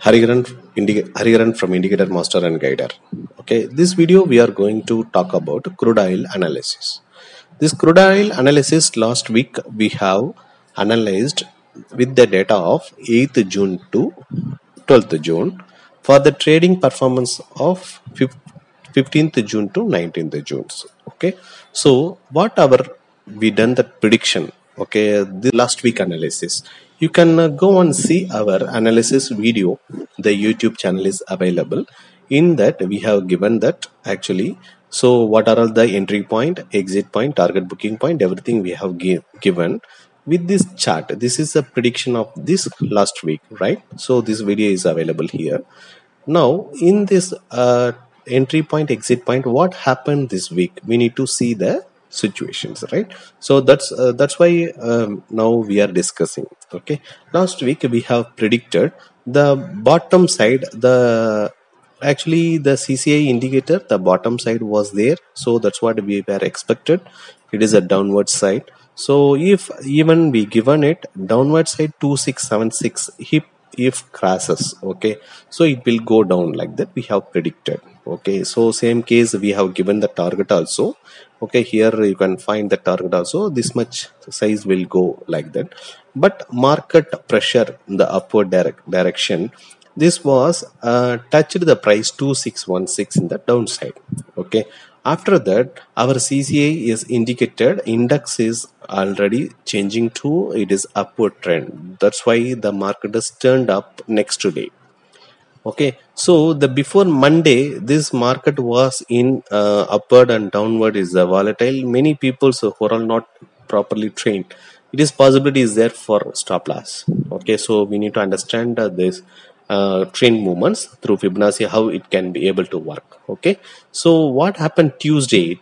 Hariharan from Indicator Master and Guider. Okay, this video we are going to talk about crude oil analysis. This crude oil analysis last week we have analyzed with the data of 8th June to 12th June for the trading performance of 15th June to 19th June. Okay, so what we done that prediction. Okay, the last week analysis. You can go and see our analysis video. The YouTube channel is available. In that we have given that actually. So what are all the entry point, exit point, target booking point, everything we have given with this chart. This is a prediction of this last week, right? So this video is available here. Now in this entry point, exit point, what happened this week? We need to see the situations, right? So that's why now we are discussing. Okay, last week we have predicted the bottom side, actually the CCI indicator, the bottom side was there, so that's what we were expected. It is a downward side. So if even we given it downward side 2676, if crashes, okay, so it will go down like that we have predicted. Okay, so same case we have given the target also. Okay, here you can find the target also, this much size will go like that. But market pressure in the upward direction, this was touched the price 2616 in the downside. Okay, after that our CCI is indicated, index is already changing to, it is upward trend. That's why the market has turned up next day. Okay, so the before Monday this market was in upward and downward is volatile. Many people who are not properly trained, it is possibility is there for stop loss. Okay, so we need to understand this trend movements through Fibonacci, how it can be able to work. Okay, so what happened Tuesday,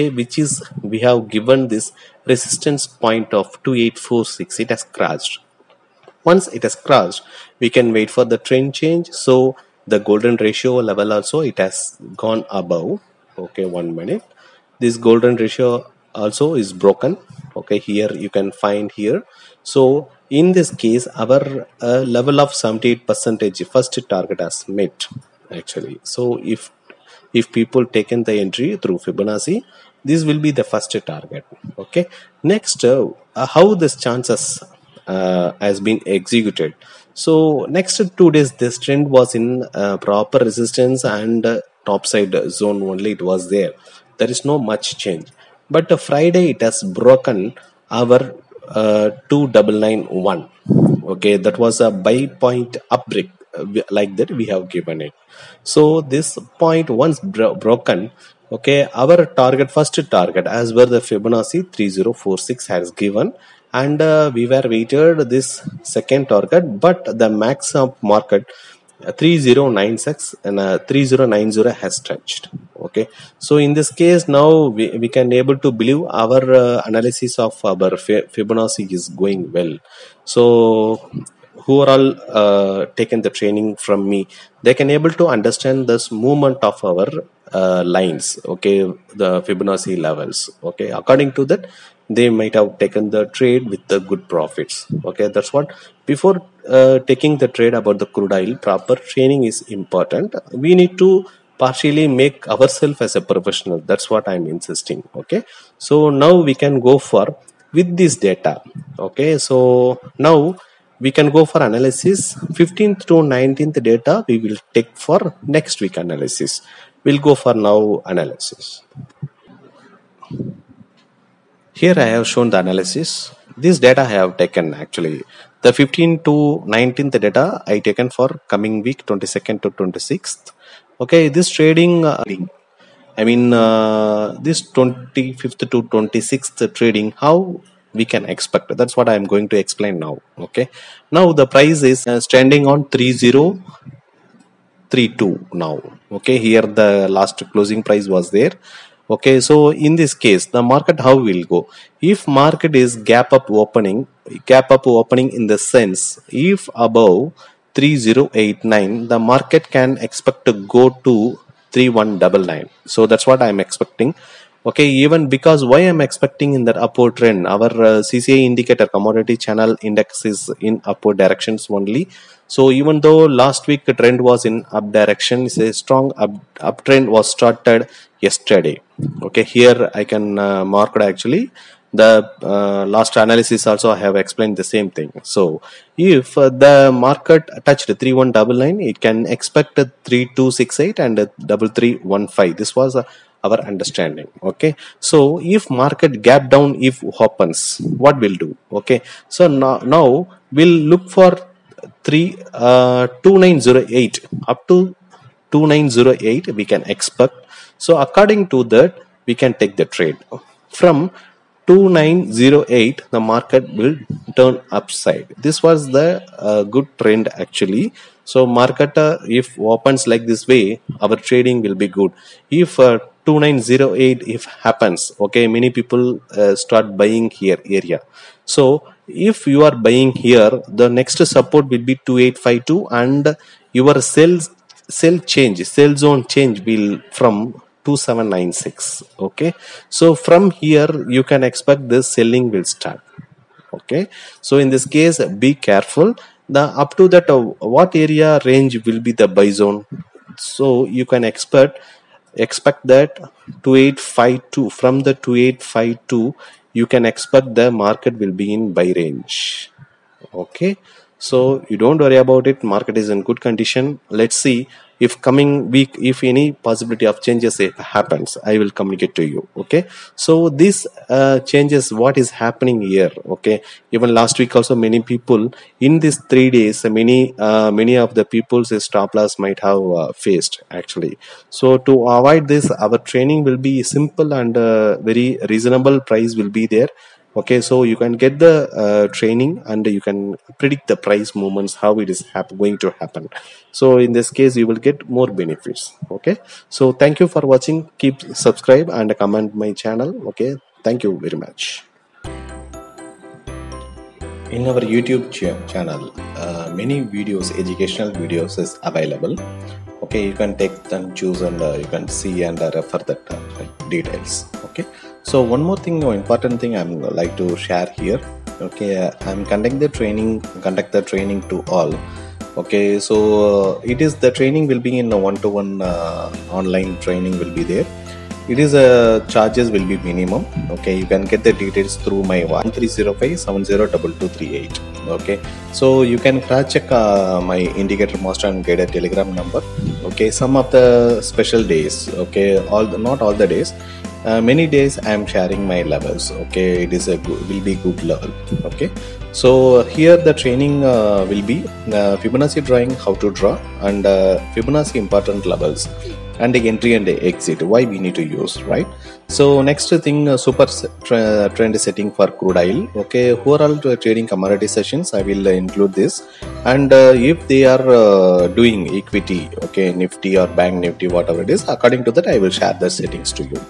which is we have given this resistance point of 2846, it has crashed. Once it has crossed, we can wait for the trend change. So the golden ratio level also, it has gone above. Okay, 1 minute. This golden ratio also is broken. Okay, here you can find here. So in this case our level of 78% first target has met actually. So if people taken the entry through Fibonacci, this will be the first target. Okay, next how this chances has been executed. So next 2 days this trend was in proper resistance and top side zone only, it was there. There is no much change. But Friday it has broken our 2991. Okay, that was a buy point up break, like that we have given it. So this point once broken, okay, our target, first target as per the Fibonacci 3046 has given, and we were waited this second target, but the max of market 3096 and 3090 has touched. Okay, so in this case now we can able to believe our analysis of our Fibonacci is going well. So who are all taken the training from me, they can able to understand this movement of our lines. Okay, the Fibonacci levels. Okay, according to that they might have taken the trade with the good profits. Okay, that's what, before taking the trade about the crude oil, proper training is important. We need to partially make ourselves as a professional. That's what I'm insisting. Okay, so now we can go for with this data. Okay, so now we can go for analysis 15th to 19th data we will take for next week analysis. We'll go for now analysis. Here I have shown the analysis. This data I have taken actually. The 15th to 19th data I taken for coming week 22nd to 26th. Okay, this trading, I mean this 25th to 26th trading, how we can expect. That's what I am going to explain now. Okay, now the price is standing on 3032 now. Okay, here the last closing price was there. Okay, so in this case the market how will go? If market is gap up opening in the sense, if above 3089 the market can expect to go to 3199. So that's what I'm expecting. Okay, even because why I'm expecting in that upward trend, our CCI indicator, commodity channel index, is in upward directions only. So even though last week the trend was in up direction, a strong uptrend was started yesterday. Okay, here I can mark it actually. The last analysis also I have explained the same thing. So if the market touched 3199, it can expect a 3268 and a 3315. This was our understanding. Okay, so if market gap down, if happens, what will do? Okay, so now we'll look for 2908 up to 2908 we can expect. So according to that we can take the trade. From 2908 the market will turn upside. This was the good trend actually. So market if opens like this way, our trading will be good. If 2908 if happens, okay, many people start buying here area. So if you are buying here, the next support will be 2852 and your sell zone change will from 2796. Okay, so from here you can expect this selling will start. Okay, so in this case be careful. The up to that what area range will be the buy zone. So you can expect that 2852. From the 2852 you can expect the market will be in buy range. Okay, so you don't worry about it, market is in good condition. Let's see if coming week if any possibility of changes if happens, I will communicate to you. Okay, so this changes what is happening here. Okay, even last week also many people in these 3 days, many of the people's stop loss might have faced actually. So to avoid this, our training will be simple and very reasonable price will be there. Okay, so you can get the training and you can predict the price movements, how it is going to happen. So in this case you will get more benefits. Okay, so thank you for watching. Keep subscribe and comment my channel. Okay, thank you very much. In our YouTube channel many videos, educational videos is available. Okay, you can take them, choose, and you can see and refer that details. Okay, so one more thing, important thing I'm like to share here. Okay, I'm conduct the training to all. Okay, so it is the training will be in a one-to-one online training will be there. It is charges will be minimum. Okay, you can get the details through my 1305702238. Okay, so you can cross check my indicator master and guide telegram number. Okay, some of the special days, okay, not all the days, many days I am sharing my levels. Okay, it is will be good level. Okay, so here the training will be Fibonacci drawing, how to draw, and Fibonacci important levels, and the entry and the exit, why we need to use, right? So next thing, super trend setting for crude oil. Okay, overall trading commodity sessions I will include this, and if they are doing equity, okay, Nifty or Bank Nifty, whatever it is, according to that I will share the settings to you.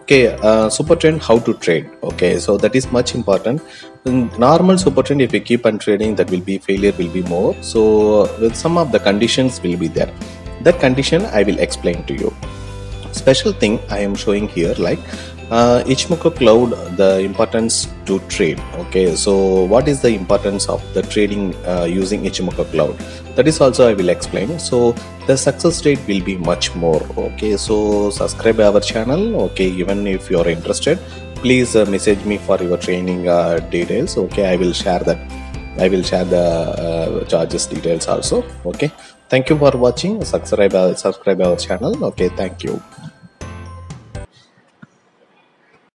Okay, super trend, how to trade. Okay, so that is much important. In normal super trend, if you keep on trading, that will be failure will be more. So with some of the conditions will be there. That condition I will explain to you. Special thing I am showing here, like Ichimoku cloud, the importance to trade. Okay, so what is the importance of the trading using Ichimoku cloud? That is also I will explain. So the success rate will be much more. Okay, so subscribe our channel. Okay, even if you are interested, please message me for your training details. Okay, I will share that. I will share the charges details also. Okay, thank you for watching. Subscribe our channel. Okay, thank you.